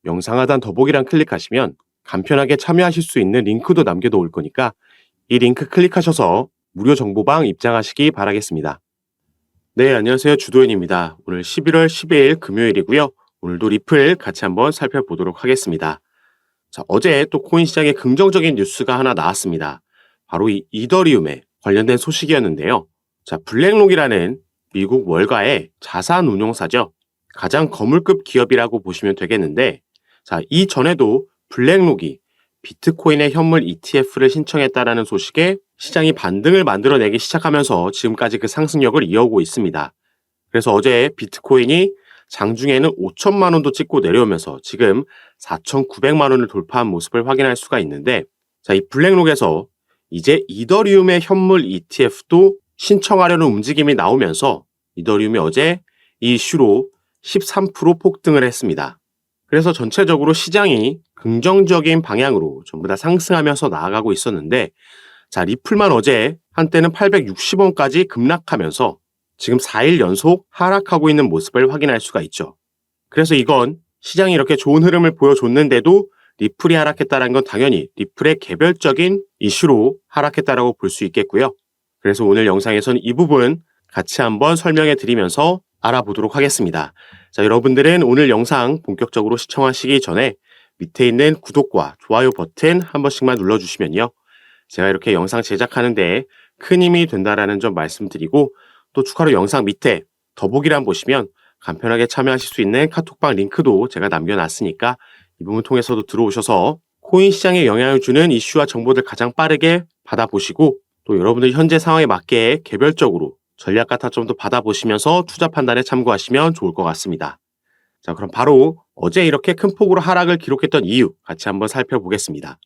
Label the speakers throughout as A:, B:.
A: 영상 하단 더보기란 클릭하시면 간편하게 참여하실 수 있는 링크도 남겨놓을 거니까 이 링크 클릭하셔서 무료 정보방 입장하시기 바라겠습니다. 네, 안녕하세요. 주도현입니다. 오늘 11월 12일 금요일이고요. 오늘도 리플 같이 한번 살펴보도록 하겠습니다. 자, 어제 또 코인 시장에 긍정적인 뉴스가 하나 나왔습니다. 바로 이 이더리움에 관련된 소식이었는데요. 자, 블랙록이라는 미국 월가의 자산 운용사죠. 가장 거물급 기업이라고 보시면 되겠는데, 자, 이전에도 블랙록이 비트코인의 현물 ETF를 신청했다라는 소식에 시장이 반등을 만들어내기 시작하면서 지금까지 그 상승력을 이어오고 있습니다. 그래서 어제 비트코인이 장중에는 5천만 원도 찍고 내려오면서 지금 4,900만 원을 돌파한 모습을 확인할 수가 있는데, 자, 이 블랙록에서 이제 이더리움의 현물 ETF도 신청하려는 움직임이 나오면서 이더리움이 어제 이 이슈로 13% 폭등을 했습니다. 그래서 전체적으로 시장이 긍정적인 방향으로 전부 다 상승하면서 나아가고 있었는데, 자, 리플만 어제 한때는 860원까지 급락하면서 지금 4일 연속 하락하고 있는 모습을 확인할 수가 있죠. 그래서 이건 시장이 이렇게 좋은 흐름을 보여줬는데도 리플이 하락했다는 건 당연히 리플의 개별적인 이슈로 하락했다라고 볼 수 있겠고요. 그래서 오늘 영상에서는 이 부분 같이 한번 설명해 드리면서 알아보도록 하겠습니다. 자, 여러분들은 오늘 영상 본격적으로 시청하시기 전에 밑에 있는 구독과 좋아요 버튼 한 번씩만 눌러주시면요. 제가 이렇게 영상 제작하는데 큰 힘이 된다라는 점 말씀드리고, 또 추가로 영상 밑에 더보기란 보시면 간편하게 참여하실 수 있는 카톡방 링크도 제가 남겨놨으니까 이 부분 통해서도 들어오셔서 코인 시장에 영향을 주는 이슈와 정보들 가장 빠르게 받아보시고, 또 여러분들 현재 상황에 맞게 개별적으로 전략 같아점도 받아보시면서 투자 판단에 참고하시면 좋을 것 같습니다. 자, 그럼 바로 어제 이렇게 큰 폭으로 하락을 기록했던 이유 같이 한번 살펴보겠습니다.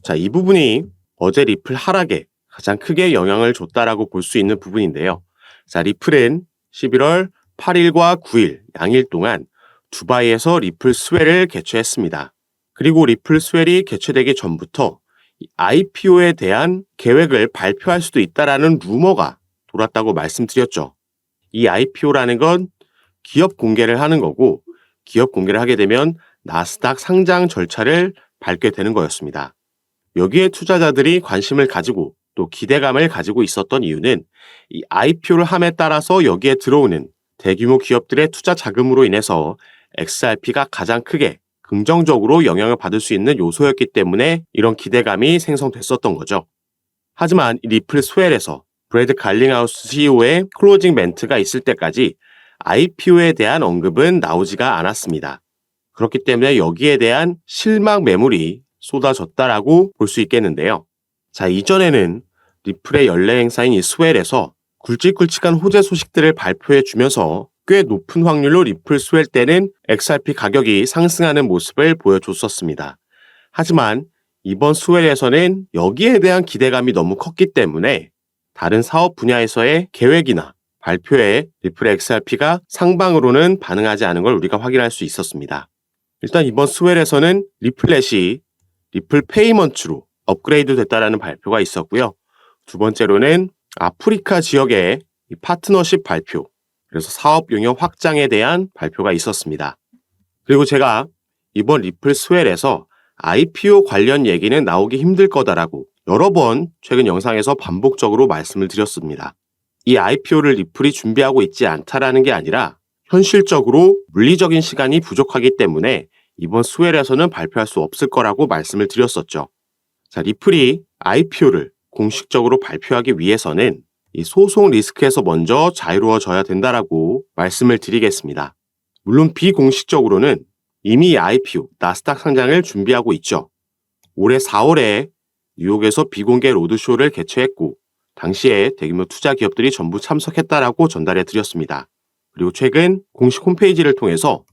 A: 자, 이 부분이 어제 리플 하락에 가장 크게 영향을 줬다라고 볼 수 있는 부분인데요. 자, 리플은 11월 8일과 9일 양일 동안 두바이에서 리플 스웰을 개최했습니다. 그리고 리플 스웰이 개최되기 전부터 IPO에 대한 계획을 발표할 수도 있다라는 루머가 돌았다고 말씀드렸죠. 이 IPO라는 건 기업 공개를 하는 거고, 기업 공개를 하게 되면 나스닥 상장 절차를 밟게 되는 거였습니다. 여기에 투자자들이 관심을 가지고 또 기대감을 가지고 있었던 이유는 이 IPO를 함에 따라서 여기에 들어오는 대규모 기업들의 투자 자금으로 인해서 XRP가 가장 크게 긍정적으로 영향을 받을 수 있는 요소였기 때문에 이런 기대감이 생성됐었던 거죠. 하지만 리플 스웰에서 브래드 갈링하우스 CEO의 클로징 멘트가 있을 때까지 IPO에 대한 언급은 나오지가 않았습니다. 그렇기 때문에 여기에 대한 실망 매물이 쏟아졌다라고 볼 수 있겠는데요. 자, 이전에는 리플의 연례 행사인 이 스웰에서 굵직굵직한 호재 소식들을 발표해 주면서 꽤 높은 확률로 리플 스웰 때는 XRP 가격이 상승하는 모습을 보여줬었습니다. 하지만 이번 스웰에서는 여기에 대한 기대감이 너무 컸기 때문에 다른 사업 분야에서의 계획이나 발표에 리플 XRP가 상방으로는 반응하지 않은 걸 우리가 확인할 수 있었습니다. 일단 이번 스웰에서는 리플렛이 리플 페이먼트로 업그레이드 됐다라는 발표가 있었고요. 두 번째로는 아프리카 지역의 파트너십 발표, 그래서 사업 용역 확장에 대한 발표가 있었습니다. 그리고 제가 이번 리플 스웰에서 IPO 관련 얘기는 나오기 힘들 거다라고 여러 번 최근 영상에서 반복적으로 말씀을 드렸습니다. 이 IPO를 리플이 준비하고 있지 않다라는 게 아니라 현실적으로 물리적인 시간이 부족하기 때문에 이번 스웰에서는 발표할 수 없을 거라고 말씀을 드렸었죠. 자, 리플이 IPO를 공식적으로 발표하기 위해서는 이 소송 리스크에서 먼저 자유로워져야 된다라고 말씀을 드리겠습니다. 물론 비공식적으로는 이미 IPO, 나스닥 상장을 준비하고 있죠. 올해 4월에 뉴욕에서 비공개 로드쇼를 개최했고, 당시에 대규모 투자 기업들이 전부 참석했다라고 전달해 드렸습니다. 그리고 최근 공식 홈페이지를 통해서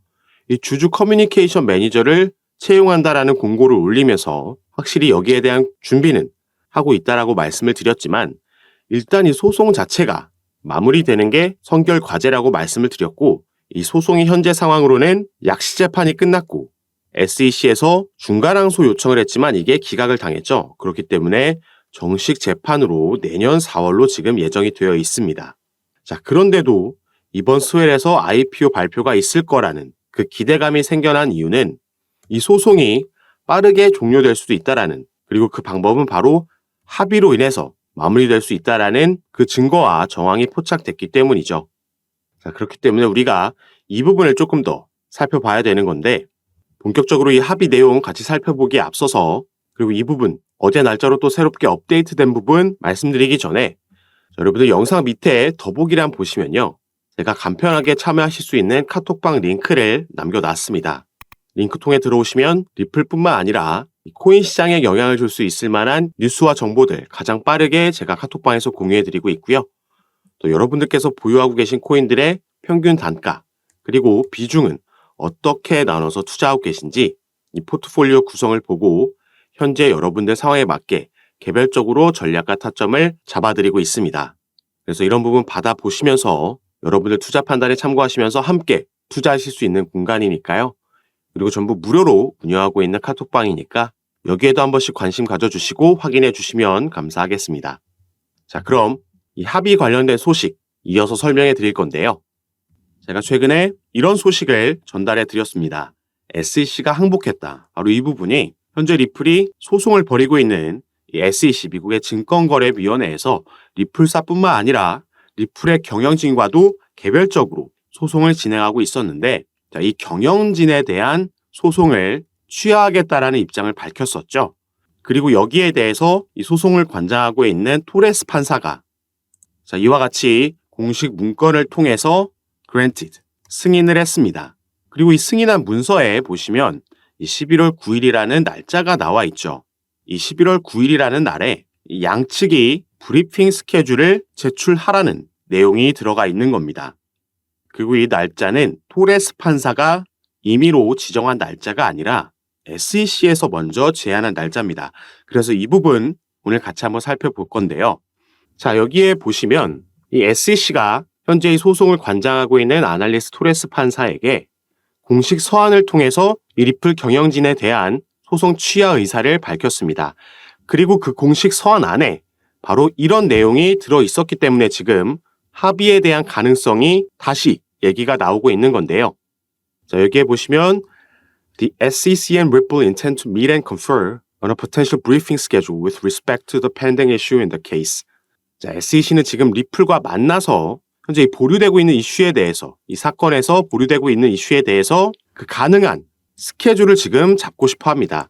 A: 이 주주 커뮤니케이션 매니저를 채용한다라는 공고를 올리면서 확실히 여기에 대한 준비는 하고 있다라고 말씀을 드렸지만, 일단 이 소송 자체가 마무리되는 게 선결 과제라고 말씀을 드렸고, 이 소송이 현재 상황으로는 약시 재판이 끝났고 SEC에서 중간 항소 요청을 했지만 이게 기각을 당했죠. 그렇기 때문에 정식 재판으로 내년 4월로 지금 예정이 되어 있습니다. 자, 그런데도 이번 스웰에서 IPO 발표가 있을 거라는 그 기대감이 생겨난 이유는 이 소송이 빠르게 종료될 수도 있다라는, 그리고 그 방법은 바로 합의로 인해서 마무리될 수 있다라는 그 증거와 정황이 포착됐기 때문이죠. 자, 그렇기 때문에 우리가 이 부분을 조금 더 살펴봐야 되는 건데, 본격적으로 이 합의 내용 같이 살펴보기에 앞서서, 그리고 이 부분 어제 날짜로 또 새롭게 업데이트된 부분 말씀드리기 전에, 여러분들 영상 밑에 더보기란 보시면요, 제가 간편하게 참여하실 수 있는 카톡방 링크를 남겨놨습니다. 링크 통해 들어오시면 리플뿐만 아니라 코인 시장에 영향을 줄 수 있을 만한 뉴스와 정보들 가장 빠르게 제가 카톡방에서 공유해드리고 있고요. 또 여러분들께서 보유하고 계신 코인들의 평균 단가, 그리고 비중은 어떻게 나눠서 투자하고 계신지 이 포트폴리오 구성을 보고 현재 여러분들 상황에 맞게 개별적으로 전략과 타점을 잡아드리고 있습니다. 그래서 이런 부분 받아보시면서 여러분들 투자 판단에 참고하시면서 함께 투자하실 수 있는 공간이니까요. 그리고 전부 무료로 운영하고 있는 카톡방이니까 여기에도 한 번씩 관심 가져주시고 확인해 주시면 감사하겠습니다. 자, 그럼 이 합의 관련된 소식 이어서 설명해 드릴 건데요. 제가 최근에 이런 소식을 전달해 드렸습니다. SEC가 항복했다. 바로 이 부분이 현재 리플이 소송을 벌이고 있는 이 SEC, 미국의 증권거래위원회에서 리플사뿐만 아니라 리플의 경영진과도 개별적으로 소송을 진행하고 있었는데, 자, 이 경영진에 대한 소송을 취하하겠다라는 입장을 밝혔었죠. 그리고 여기에 대해서 이 소송을 관장하고 있는 토레스 판사가 자, 이와 같이 공식 문건을 통해서 granted, 승인을 했습니다. 그리고 이 승인한 문서에 보시면 이 11월 9일이라는 날짜가 나와 있죠. 이 11월 9일이라는 날에 이 양측이 브리핑 스케줄을 제출하라는 내용이 들어가 있는 겁니다. 그리고 이 날짜는 토레스 판사가 임의로 지정한 날짜가 아니라 SEC에서 먼저 제안한 날짜입니다. 그래서 이 부분 오늘 같이 한번 살펴볼 건데요. 자, 여기에 보시면 이 SEC가 현재 이 소송을 관장하고 있는 아날리스트 토레스 판사에게 공식 서한을 통해서 이 리플 경영진에 대한 소송 취하 의사를 밝혔습니다. 그리고 그 공식 서한 안에 바로 이런 내용이 들어 있었기 때문에 지금 합의에 대한 가능성이 다시 얘기가 나오고 있는 건데요. 자, 여기에 보시면 The SEC and Ripple intend to meet and confer on a potential briefing schedule with respect to the pending issue in the case. 자, SEC는 지금 리플과 만나서 현재 보류되고 있는 이슈에 대해서, 이 사건에서 보류되고 있는 이슈에 대해서 그 가능한 스케줄을 지금 잡고 싶어 합니다.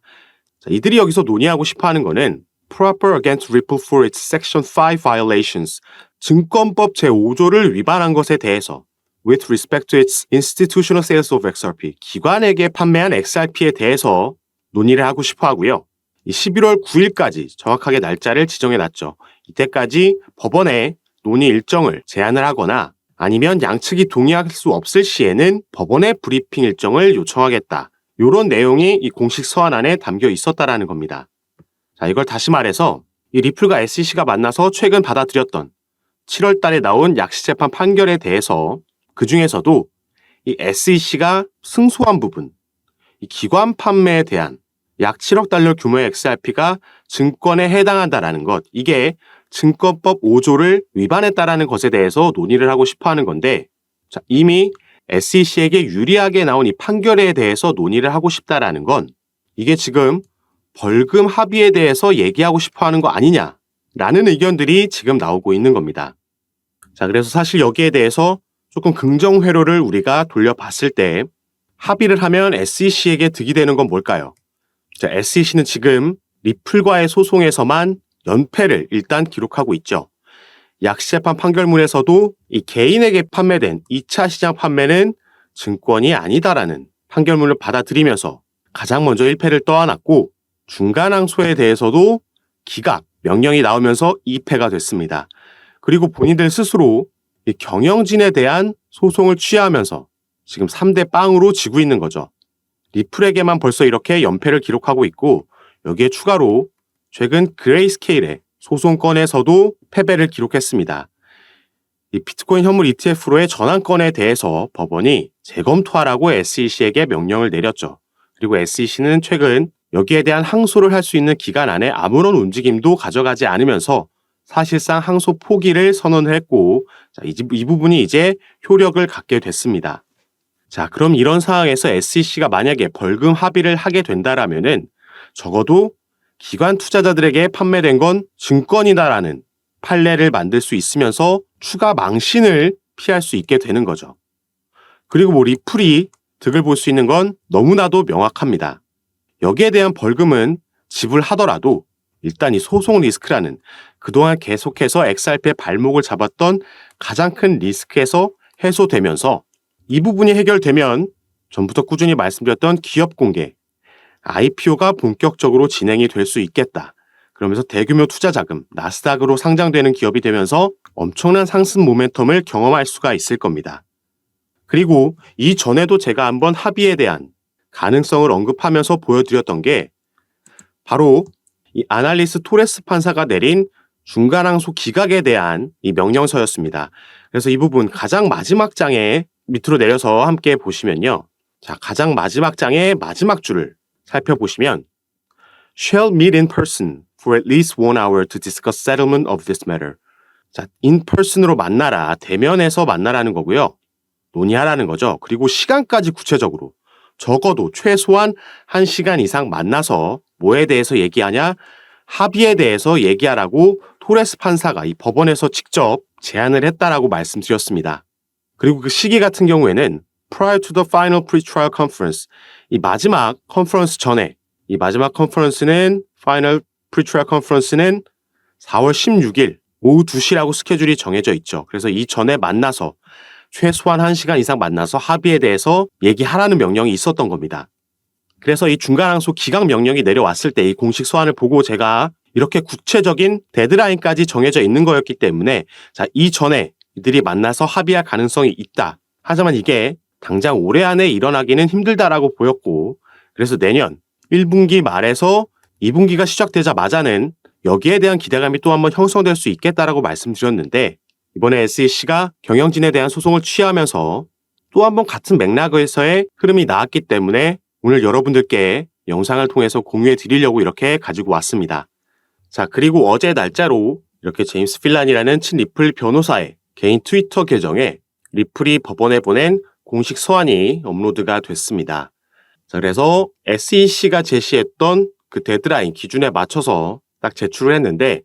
A: 자, 이들이 여기서 논의하고 싶어 하는 거는 proper against Ripple for its Section 5 violations, 증권법 제5조를 위반한 것에 대해서 with respect to its institutional sales of XRP, 기관에게 판매한 XRP에 대해서 논의를 하고 싶어 하고요. 이 11월 9일까지 정확하게 날짜를 지정해 놨죠. 이때까지 법원에 논의 일정을 제안을 하거나 아니면 양측이 동의할 수 없을 시에는 법원의 브리핑 일정을 요청하겠다. 이런 내용이 이 공식 서한 안에 담겨 있었다라는 겁니다. 자, 이걸 다시 말해서 이 리플과 SEC가 만나서 최근 받아들였던 7월 달에 나온 약식재판 판결에 대해서 그 중에서도 이 SEC가 승소한 부분, 이 기관 판매에 대한 약 7억 달러 규모의 XRP가 증권에 해당한다라는 것, 이게 증권법 5조를 위반했다라는 것에 대해서 논의를 하고 싶어 하는 건데, 자, 이미 SEC에게 유리하게 나온 이 판결에 대해서 논의를 하고 싶다라는 건 이게 지금 벌금 합의에 대해서 얘기하고 싶어 하는 거 아니냐라는 의견들이 지금 나오고 있는 겁니다. 자, 그래서 사실 여기에 대해서 조금 긍정 회로를 우리가 돌려봤을 때 합의를 하면 SEC에게 득이 되는 건 뭘까요? 자, SEC는 지금 리플과의 소송에서만 연패를 일단 기록하고 있죠. 약식재판 판결문에서도 이 개인에게 판매된 2차 시장 판매는 증권이 아니다라는 판결문을 받아들이면서 가장 먼저 1패를 떠안았고, 중간 항소에 대해서도 기각, 명령이 나오면서 2패가 됐습니다. 그리고 본인들 스스로 이 경영진에 대한 소송을 취하하면서 지금 3대 빵으로 지고 있는 거죠. 리플에게만 벌써 이렇게 연패를 기록하고 있고, 여기에 추가로 최근 그레이스케일의 소송건에서도 패배를 기록했습니다. 이 비트코인 현물 ETF로의 전환건에 대해서 법원이 재검토하라고 SEC에게 명령을 내렸죠. 그리고 SEC는 최근 여기에 대한 항소를 할 수 있는 기간 안에 아무런 움직임도 가져가지 않으면서 사실상 항소 포기를 선언했고, 자, 이 부분이 이제 효력을 갖게 됐습니다. 자, 그럼 이런 상황에서 SEC가 만약에 벌금 합의를 하게 된다라면은 적어도 기관 투자자들에게 판매된 건 증권이다라는 판례를 만들 수 있으면서 추가 망신을 피할 수 있게 되는 거죠. 그리고 리플이 득을 볼 수 있는 건 너무나도 명확합니다. 여기에 대한 벌금은 지불하더라도 일단 이 소송 리스크라는 그동안 계속해서 XRP의 발목을 잡았던 가장 큰 리스크에서 해소되면서 이 부분이 해결되면 전부터 꾸준히 말씀드렸던 기업 공개, IPO가 본격적으로 진행이 될 수 있겠다. 그러면서 대규모 투자 자금, 나스닥으로 상장되는 기업이 되면서 엄청난 상승 모멘텀을 경험할 수가 있을 겁니다. 그리고 이전에도 제가 한번 합의에 대한 가능성을 언급하면서 보여드렸던 게 바로 이 아날리스 토레스 판사가 내린 중간항소 기각에 대한 이 명령서였습니다. 그래서 이 부분 가장 마지막 장에 밑으로 내려서 함께 보시면요. 자, 가장 마지막 장의 마지막 줄을 살펴보시면 shall meet in person for at least 1 hour to discuss settlement of this matter. 자, in person으로 만나라, 대면에서 만나라는 거고요. 논의하라는 거죠. 그리고 시간까지 구체적으로 적어도 최소한 1시간 이상 만나서 뭐에 대해서 얘기하냐? 합의에 대해서 얘기하라고 토레스 판사가 이 법원에서 직접 제안을 했다라고 말씀드렸습니다. 그리고 그 시기 같은 경우에는 prior to the final pre-trial conference, 이 마지막 컨퍼런스 전에, 이 마지막 컨퍼런스는 final pre-trial conference는 4월 16일 오후 2시라고 스케줄이 정해져 있죠. 그래서 이 전에 만나서 최소한 1시간 이상 만나서 합의에 대해서 얘기하라는 명령이 있었던 겁니다. 그래서 이 중간항소 기각 명령이 내려왔을 때 이 공식 서한을 보고 제가 이렇게 구체적인 데드라인까지 정해져 있는 거였기 때문에 자, 이전에 이들이 만나서 합의할 가능성이 있다. 하지만 이게 당장 올해 안에 일어나기는 힘들다라고 보였고 그래서 내년 1분기 말에서 2분기가 시작되자마자는 여기에 대한 기대감이 또 한번 형성될 수 있겠다라고 말씀드렸는데 이번에 SEC가 경영진에 대한 소송을 취하면서 또 한번 같은 맥락에서의 흐름이 나왔기 때문에 오늘 여러분들께 영상을 통해서 공유해 드리려고 이렇게 가지고 왔습니다. 자, 그리고 어제 날짜로 이렇게 제임스 필란이라는 친리플 변호사의 개인 트위터 계정에 리플이 법원에 보낸 공식 서한이 업로드가 됐습니다. 자, 그래서 SEC가 제시했던 그 데드라인 기준에 맞춰서 딱 제출을 했는데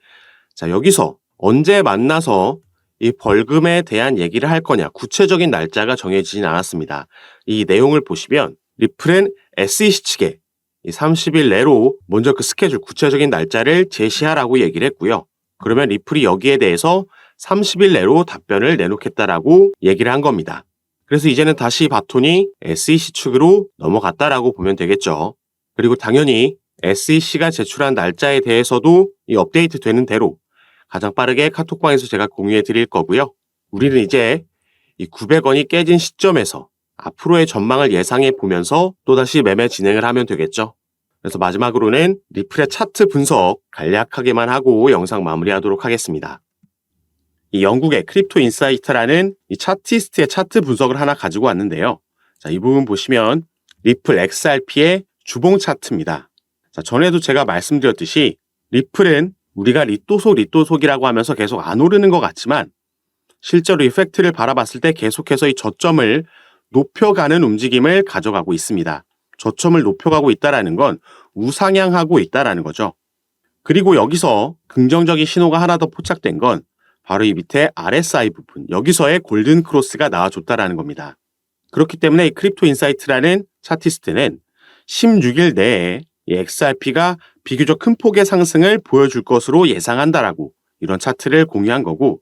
A: 자, 여기서 언제 만나서 이 벌금에 대한 얘기를 할 거냐 구체적인 날짜가 정해지진 않았습니다. 이 내용을 보시면 리플은 SEC 측에 30일 내로 먼저 그 스케줄 구체적인 날짜를 제시하라고 얘기를 했고요. 그러면 리플이 여기에 대해서 30일 내로 답변을 내놓겠다라고 얘기를 한 겁니다. 그래서 이제는 다시 바톤이 SEC 측으로 넘어갔다라고 보면 되겠죠. 그리고 당연히 SEC가 제출한 날짜에 대해서도 이 업데이트 되는 대로 가장 빠르게 카톡방에서 제가 공유해 드릴 거고요. 우리는 이제 이 900원이 깨진 시점에서 앞으로의 전망을 예상해 보면서 또다시 매매 진행을 하면 되겠죠. 그래서 마지막으로는 리플의 차트 분석 간략하게만 하고 영상 마무리하도록 하겠습니다. 이 영국의 크립토 인사이트라는 이 차티스트의 차트 분석을 하나 가지고 왔는데요. 자, 이 부분 보시면 리플 XRP의 주봉 차트입니다. 자, 전에도 제가 말씀드렸듯이 리플은 우리가 리또속이라고 하면서 계속 안 오르는 것 같지만 실제로 이 팩트를 바라봤을 때 계속해서 이 저점을 높여가는 움직임을 가져가고 있습니다. 저점을 높여가고 있다는 건 우상향하고 있다는 거죠. 그리고 여기서 긍정적인 신호가 하나 더 포착된 건 바로 이 밑에 RSI 부분, 여기서의 골든 크로스가 나와줬다는 겁니다. 그렇기 때문에 이 크립토 인사이트라는 차티스트는 16일 내에 이 XRP가 비교적 큰 폭의 상승을 보여줄 것으로 예상한다라고 이런 차트를 공유한 거고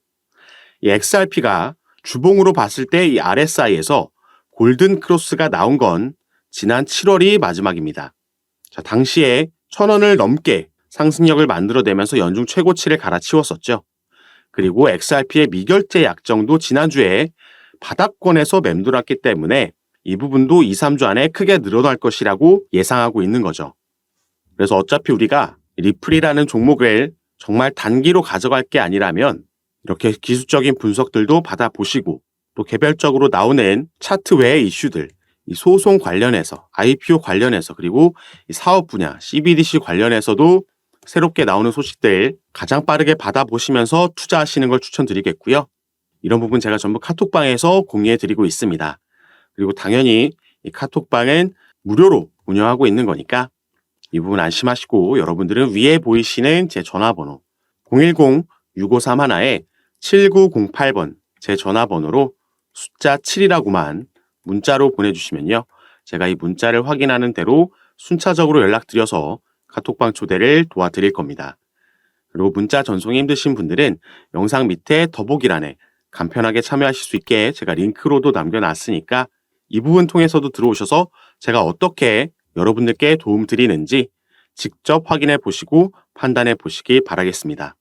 A: 이 XRP가 주봉으로 봤을 때 이 RSI에서 골든 크로스가 나온 건 지난 7월이 마지막입니다. 자, 당시에 1,000원을 넘게 상승력을 만들어내면서 연중 최고치를 갈아치웠었죠. 그리고 XRP의 미결제 약정도 지난주에 바닥권에서 맴돌았기 때문에 이 부분도 2, 3주 안에 크게 늘어날 것이라고 예상하고 있는 거죠. 그래서 어차피 우리가 리플이라는 종목을 정말 단기로 가져갈 게 아니라면 이렇게 기술적인 분석들도 받아보시고 또 개별적으로 나오는 차트 외의 이슈들, 이 소송 관련해서, IPO 관련해서 그리고 이 사업 분야, CBDC 관련해서도 새롭게 나오는 소식들 가장 빠르게 받아보시면서 투자하시는 걸 추천드리겠고요. 이런 부분 제가 전부 카톡방에서 공유해드리고 있습니다. 그리고 당연히 이 카톡방은 무료로 운영하고 있는 거니까 이 부분 안심하시고 여러분들은 위에 보이시는 제 전화번호 010-6531-7908번 제 전화번호로 숫자 7이라고만 문자로 보내주시면요. 제가 이 문자를 확인하는 대로 순차적으로 연락드려서 카톡방 초대를 도와드릴 겁니다. 그리고 문자 전송이 힘드신 분들은 영상 밑에 더보기란에 간편하게 참여하실 수 있게 제가 링크로도 남겨놨으니까 이 부분 통해서도 들어오셔서 제가 어떻게 여러분들께 도움 드리는지 직접 확인해 보시고 판단해 보시기 바라겠습니다.